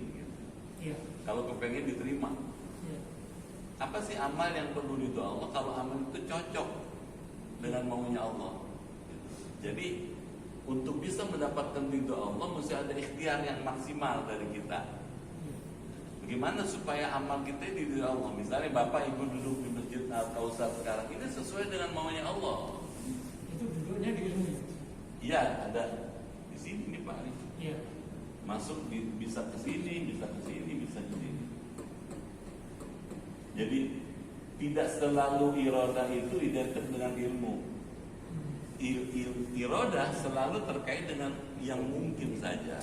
Iya. Kalau kepengen diterima, Iya. apa sih amal yang perlu ridho Allah? Kalau amal itu cocok dengan maunya Allah. Jadi untuk bisa mendapatkan ridho Allah mesti ada ikhtiar yang maksimal dari kita. Bagaimana supaya amal kita diridhoi Allah? Misalnya Bapak Ibu duduk di Masjid Al-Kausar sekarang ini sesuai dengan maunya Allah. Itu duduknya di ilmu. Iya, ada di sini nih Pak. Iya. Masuk bisa ke sini, bisa ke sini, bisa ke sini. Jadi tidak selalu iroda itu identik dengan ilmu. Iroda selalu terkait dengan yang mungkin saja.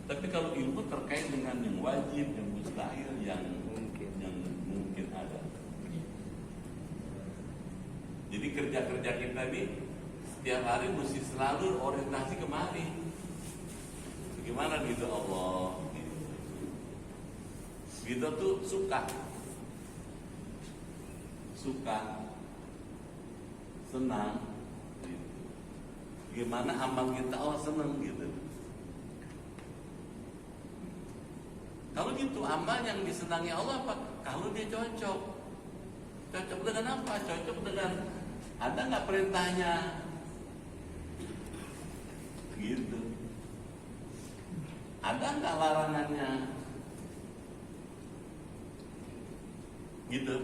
Tapi kalau ilmu terkait dengan yang wajib, yang mustahil, yang mungkin ada. Jadi kerja-kerja kita ini setiap hari mesti selalu orientasi kemari. Bagaimana ridho Allah? Ridho tuh suka, senang. Gimana amal kita Allah senang gitu. Kalau gitu amal yang disenangi Allah apa? Kalau dia cocok dengan apa? Cocok dengan ada nggak perintahnya? Gitu. Ada nggak larangannya? Gitu.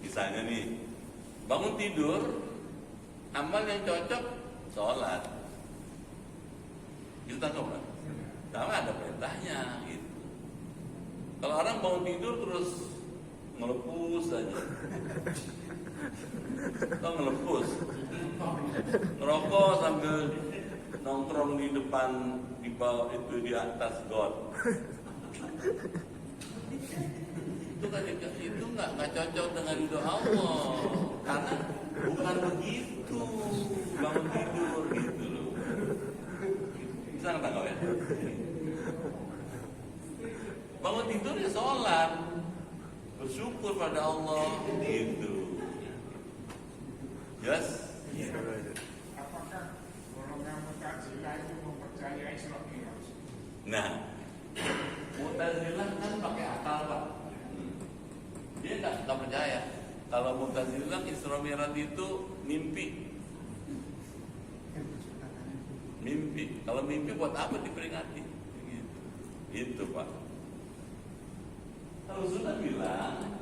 Misalnya nih, bangun tidur, amal yang cocok, sholat. Gitu kan? Karena ada perintahnya. Gitu. Kalau orang bangun tidur terus ngelepus aja. Atau ngelepus, ngerokok sambil nongkrong di depan, di bawah itu di atas got. Itu kan itu nggak cocok dengan ridho Allah, karena bukan begitu bangun tidur gitu loh. Bisa nggak tahu ya? Bangun tidur ya sholat, bersyukur pada Allah gitu. Yes. Apakah golongan Mu'tazilah itu mempercayai Isra Mi'raj? Nah, Mu'tazilah kan pakai akal Pak. Dia nggak percaya. Kalau Mu'tazilah Isra Mi'raj itu mimpi. Kalau mimpi buat apa diperingati? Gitu. Itu Pak. Kalau sudah bilang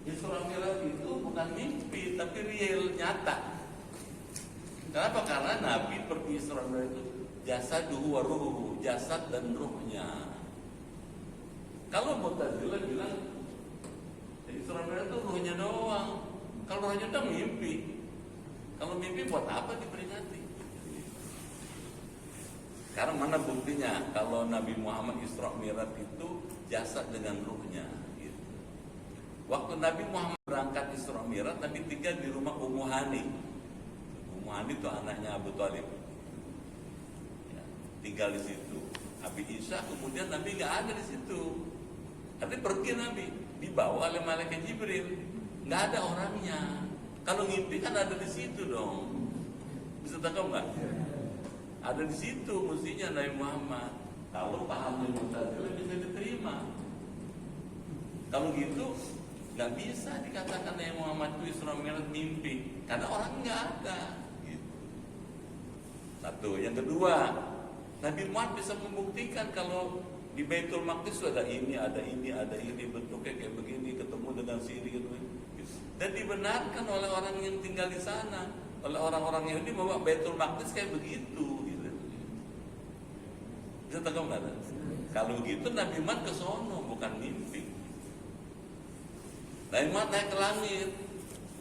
Isra Mi'raj itu bukan mimpi, tapi real, nyata. Kenapa? Karena Nabi pergi Isra Mi'raj itu jasaduhu wa ruhuhu, jasad dan ruhnya. Kalau Mu'tazilah bilang Isra Mi'raj itu ruhnya doang. Kalau ruhnya doang mimpi. Kalau mimpi buat apa diperingati? Sekarang mana buktinya kalau Nabi Muhammad Isra Mi'raj itu jasad dengan ruhnya gitu. Waktu Nabi Muhammad berangkat Isra Mi'raj, Nabi tinggal di rumah Ummu Hani. Ummu Hani itu anaknya Abu Thalib ya, tinggal di situ. Abi Isa kemudian Nabi nggak ada di situ. Artinya pergi Nabi, dibawa oleh malaikat Jibril, nggak ada orangnya. Kalau ngimpi kan ada di situ dong. Bisa tangkap nggak? Ada di situ mestinya Nabi Muhammad. Kalau pahamnya Mu'tazilah bisa diterima. Kalau gitu nggak bisa dikatakan Nabi Muhammad itu Isra Mi'raj mimpi, karena orang nggak ada. Gitu. Satu. Yang kedua, Nabi Muhammad bisa membuktikan kalau di Baitul Maqdis ada ini, bentuknya kayak begini, ketemu dengan sini, gitu. Dan dibenarkan oleh orang yang tinggal di sana, oleh orang-orang Yahudi bahwa Baitul Maqdis kayak begitu. Gitu. Bisa tahu nggak? Kalau begitu Nabi Muhammad ke sono, bukan mimpi. Nabi Muhammad naik ke langit,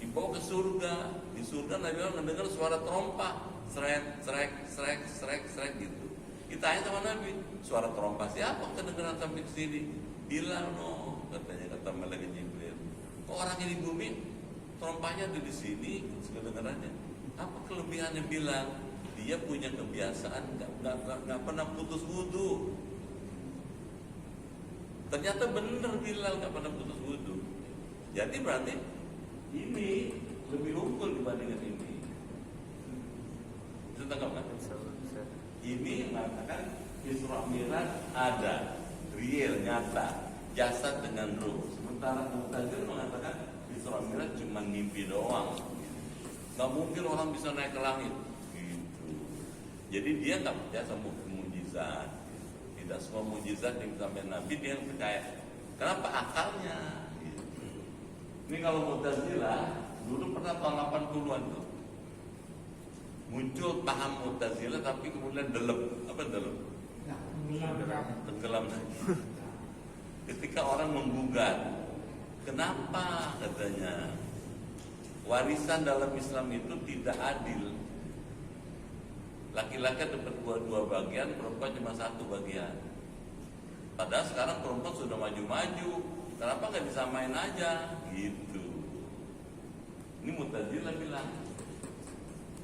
dibawa ke surga. Di surga Nabi Muhammad mendengar suara trompa, srek, srek, srek, srek, srek gitu. Ditanya sama Nabi, suara trompa siapa kedengeran sampai ke sini? Bilal no, katanya, kata malaikat Jibril. Kok orangnya di bumi, trompanya ada di sini, kedengerannya. Apa kelebihannya Bilal? Dia punya kebiasaan nggak pernah putus wudu. Ternyata benar Bilal nggak pernah putus wudu. Jadi berarti ini lebih unggul dibandingkan ini. Bisa tangkap kan? Ini mengatakan Isra Mi'raj ada, real, nyata, jasad dengan ruh. Sementara Mu'tazilah mengatakan Isra Mi'raj cuma mimpi doang. Nggak mungkin orang bisa naik ke langit. Gitu. Jadi dia nggak percaya sama mujizat. Tidak semua mujizat yang disampaikan Nabi dia yang percaya. Kenapa? Akalnya. Gitu. Ini kalau Mu'tazilah dulu pernah tahun 80-an tuh. Muncul paham Mu'tazilah tapi kemudian delep. Apa delep? Tenggelam lagi. Ketika orang menggugat, kenapa katanya warisan dalam Islam itu tidak adil? Laki-laki dapat dua bagian, perempuan cuma satu bagian. Padahal sekarang perempuan sudah maju-maju, kenapa nggak disamain aja? Gitu. Ini Mu'tazilah bilang,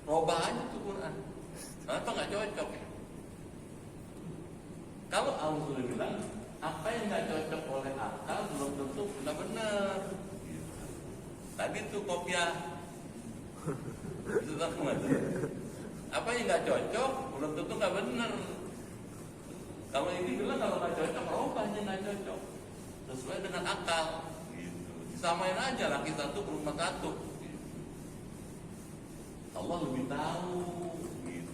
robah aja tuh Quran. Kenapa nggak cocok? Kalau Allah sudah bilang, apa yang nggak cocok oleh akal belum tentu nggak benar. Tadi tuh kopiah, itu tak kemana? Apa yang nggak cocok belum tentu nggak benar. Kalau ini bilang kalau nggak cocok, robahnya nggak cocok, sesuai dengan akal. Gitu. Disamain aja laki satu perempuan satu. Allah lebih tahu, gitu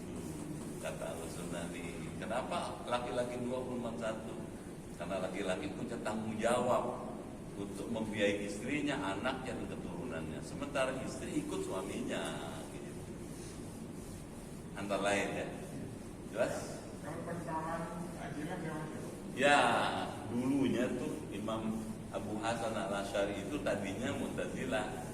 kata Rasulullah nih. Kenapa laki-laki 24 satu? Karena laki-laki punya tanggung jawab untuk membiayai istrinya, anaknya dan keturunannya. Sementara istri ikut suaminya, gitu. Antara lain ya, jelas? Kalau pertama ajilah jawab. Ya, dulunya tuh Imam Abu Hasan Al-Asy'ari itu tadinya Mu'tazilah.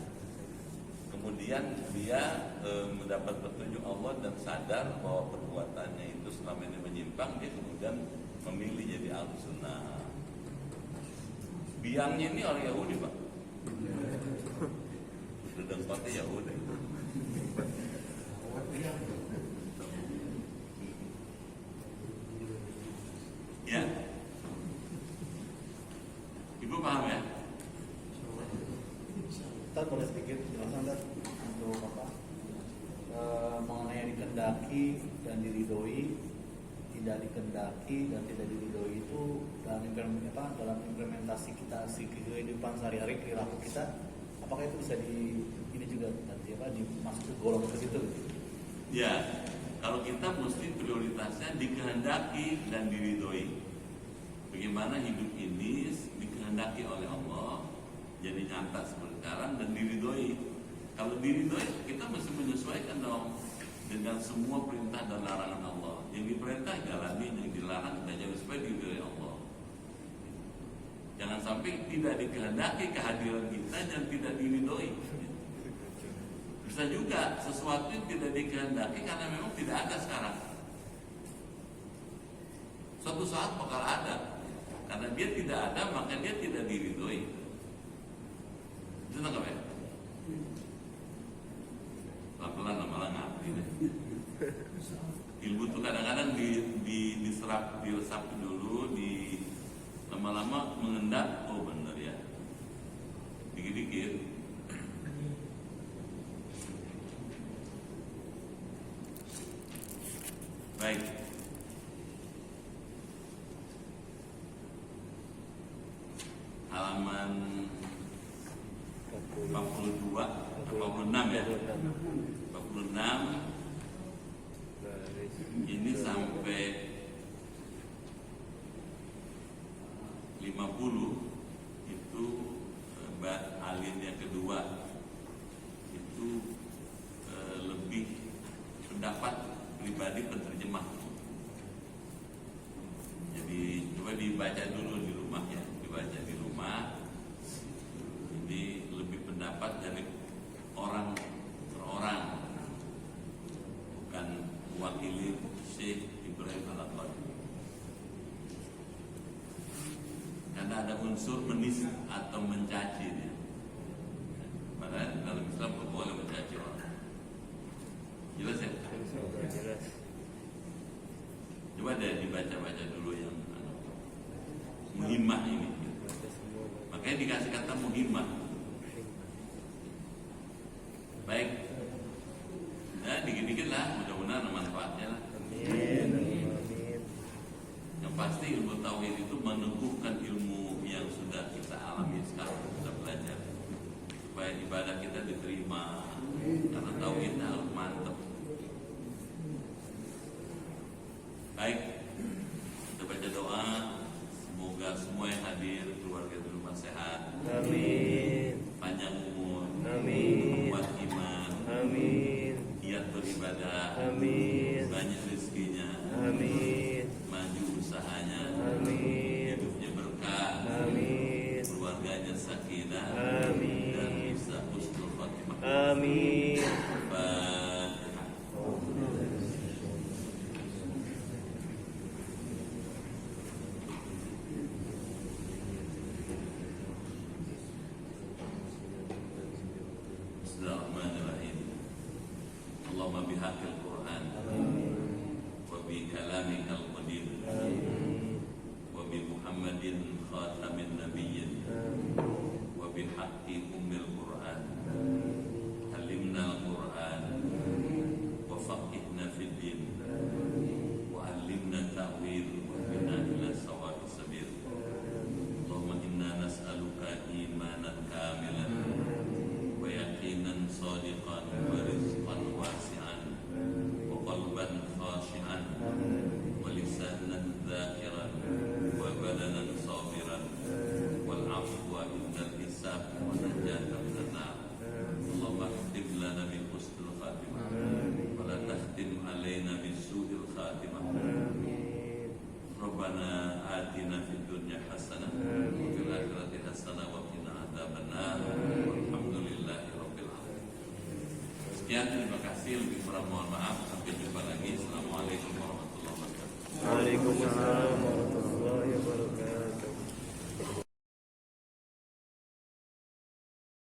Kemudian dia mendapat petunjuk Allah dan sadar bahwa perbuatannya itu selama ini menyimpang. Dia kemudian memilih jadi Ahlussunnah. Biangnya ini orang Yahudi Pak. Sudah tempatnya Yahudi. Ya, Ibu paham ya? Ntar boleh sedikit jelasan untuk apa mengenai dikendaki dan diridhoi, tidak dikendaki dan tidak diridhoi itu dalam implementasi kita kehidupan sehari-hari perilaku kita, apakah itu bisa ini juga nanti dimasuk golongan ke situ? Ya, kalau kita mesti prioritasnya dikehendaki dan diridhoi. Bagaimana hidup ini dikehendaki oleh Allah, jadi nyata seperti sekarang dan diridhoi. Kalau diridhoi kita mesti menyesuaikan dong dengan semua perintah dan larangan Allah. Yang diperintah jalani, yang dilarang kita jauhi supaya diridhoi Allah. Jangan sampai tidak dikehendaki kehadiran kita dan tidak diridhoi. Bisa juga sesuatu yang tidak dikehendaki karena memang tidak ada sekarang. Suatu saat bakal ada. Karena dia tidak ada, maka dia tidak diridhoi. Itu nggak ya? Pelan-pelan lama-lama ngerti deh. Ilmu tuh kadang-kadang diserap, diresapi dulu, lama-lama mengendap. Oh bener ya, dikit-dikit. Baik. Halaman 42, 46 ya. 46 ini sampai 50 itu alin yang kedua itu lebih pendapat pribadi penerjemah. Jadi coba dibaca dulu di rumah ya, dibaca di rumah. Ini lebih pendapat dari orang per orang, bukan mewakili Syekh Ibrahim Al-Aqadi. Karena ada unsur menista atau mencaci dia. Padahal dalam Islam tidak boleh mencaci orang. Jelas ya? Jelas. Coba deh dibaca-baca dulu yang muhimmah ini. Makanya dikasih kata muhimmah. Baik. Nah, dikit-dikit lah, mudah-mudahan manfaatnya lah. Amin. Yang pasti ilmu tauhid itu meneguhkan ilmu yang sudah kita alami sekarang, kita belajar. Supaya ibadah kita diterima. Karena tauhidnya harus mantap. Baik, kita baca doa. Semoga semua yang hadir, keluarga di rumah sehat, Amin. panjang umur, Amin. kuat iman, Amin. giat beribadah, Amin. banyak rezekinya, Amin. maju usahanya, Amin. hidupnya berkah, Amin. keluarganya sakinah, Amin. dan bisa husnul khotimah. Amin. Fatihah. Bismillahirrahmanirrahim. Allahumma bihaqqil Qur'an wa bi kalamikal qadim wa bi Muhammadin khatamin nabiyyin wa bi haqqi ummil Qur'an. Alimna al-Qur'an wa faqihna fid din wa alimna ta'wil wa bina ila sawabis sabil. Allahumma inna nas'aluka imanan kamilan wa yaqinan sadiqan wa rizqan wasi'an wa qalban khashi'an wa lisanan dhakiran wa badanan sabiran wal afwa indal hisab wa najatan minan nar. Allahumma khtim lana bil husnil khatimah wa la tahtim alaina bis su'il khatimah. Rabbana atina fid dunya hasanah wa fil akhirati hasanah wa qina adzabannar. Walhamdulillahi rabbil alamin. Sekian, terima kasih, lebih kurang mohon maaf. Sampai jumpa lagi. Assalamualaikum warahmatullahi wabarakatuh. Waalaikumsalam warahmatullahi wabarakatuh.